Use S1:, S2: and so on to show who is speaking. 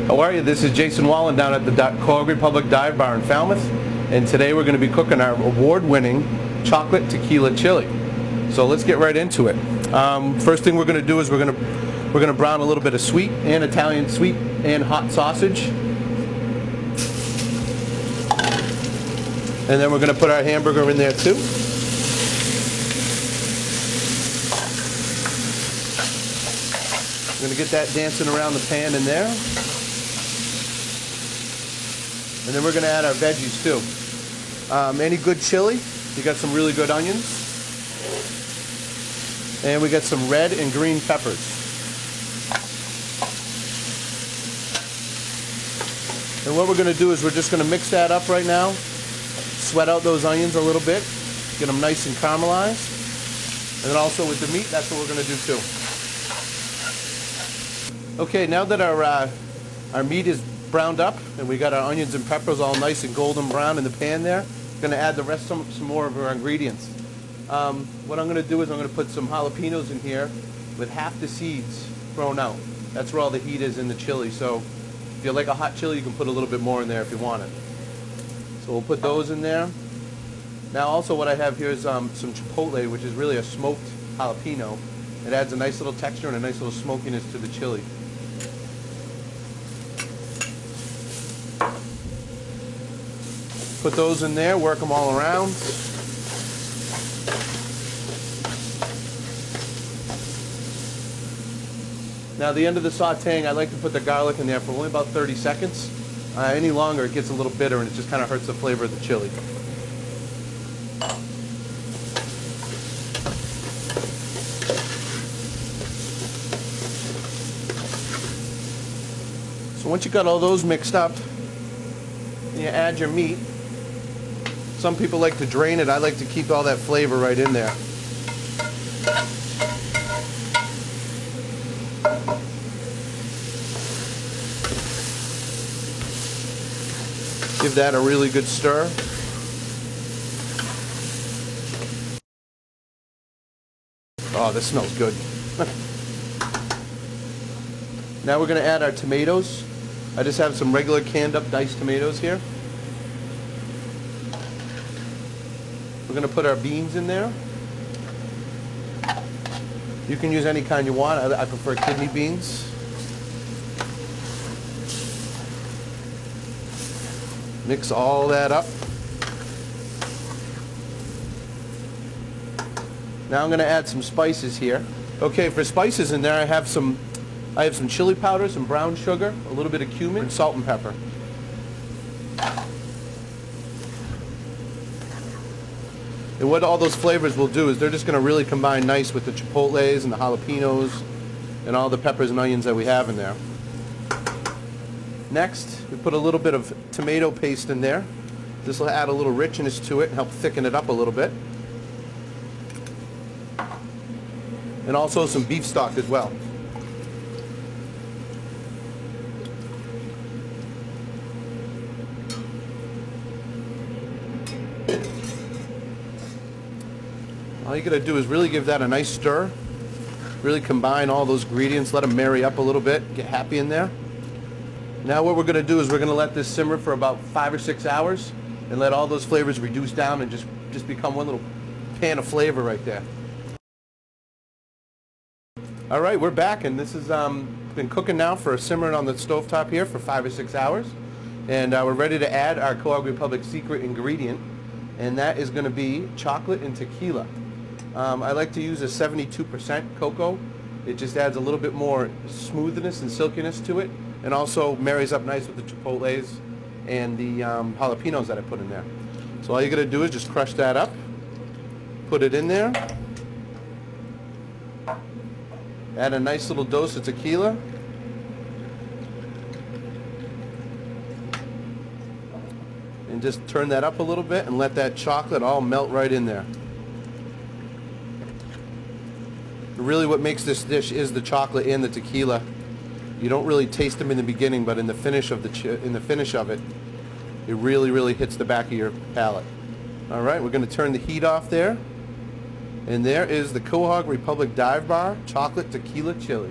S1: How are you? This is Jason Wallin down at the Quahog Republic Dive Bar in Falmouth, and today we're going to be cooking our award-winning chocolate-tequila chili. So let's get right into it. First thing we're going to do is we're going to brown a little bit of sweet and Italian sweet and hot sausage, and then we're going to put our hamburger in there too. We're going to get that dancing around the pan in there. And then we're going to add our veggies too. Any good chili, you got some really good onions. And we got some red and green peppers. And what we're going to do is we're just going to mix that up right now. Sweat out those onions a little bit. Get them nice and caramelized. And then also with the meat, that's what we're going to do too. Okay, now that our meat is browned up and we got our onions and peppers all nice and golden brown in the pan there, we're going to add the rest some more of our ingredients. What I'm going to do is I'm going to put some jalapeños in here with half the seeds thrown out. That's where all the heat is in the chili, so if you like a hot chili you can put a little bit more in there if you want it. So we'll put those in there. Now also what I have here is some chipotle, which is really a smoked jalapeno. It adds a nice little texture and a nice little smokiness to the chili. Put those in there, work them all around. Now at the end of the sauteing, I like to put the garlic in there for only about 30 seconds. Any longer it gets a little bitter and it just kind of hurts the flavor of the chili. So once you got all those mixed up, you add your meat. Some people like to drain it. I like to keep all that flavor right in there. Give that a really good stir. Oh, this smells good. Now we're going to add our tomatoes. I just have some regular canned up diced tomatoes here. We're going to put our beans in there. You can use any kind you want. I prefer kidney beans. Mix all that up. Now I'm going to add some spices here. Okay, for spices in there I have some chili powder, some brown sugar, a little bit of cumin, and salt and pepper. And what all those flavors will do is they're just going to really combine nice with the chipotles and the jalapenos and all the peppers and onions that we have in there. Next, we put a little bit of tomato paste in there. This will add a little richness to it and help thicken it up a little bit. And also some beef stock as well. All you gotta do is really give that a nice stir. Really combine all those ingredients, let them marry up a little bit, get happy in there. Now what we're gonna do is we're gonna let this simmer for about 5 or 6 hours and let all those flavors reduce down and just become one little pan of flavor right there. All right, we're back, and this has been cooking now for simmering on the stovetop here for 5 or 6 hours. And we're ready to add our Quahog Republic secret ingredient, and that is gonna be chocolate and tequila. I like to use a 72% cocoa. It just adds a little bit more smoothness and silkiness to it, and also marries up nice with the chipotles and the jalapenos that I put in there. So all you gotta do is just crush that up, put it in there, add a nice little dose of tequila, and just turn that up a little bit and let that chocolate all melt right in there. Really what makes this dish is the chocolate and the tequila. You don't really taste them in the beginning, but in the finish of it, it really hits the back of your palate. All right, we're going to turn the heat off there. And there is the Quahog Republic Dive Bar Chocolate Tequila Chili.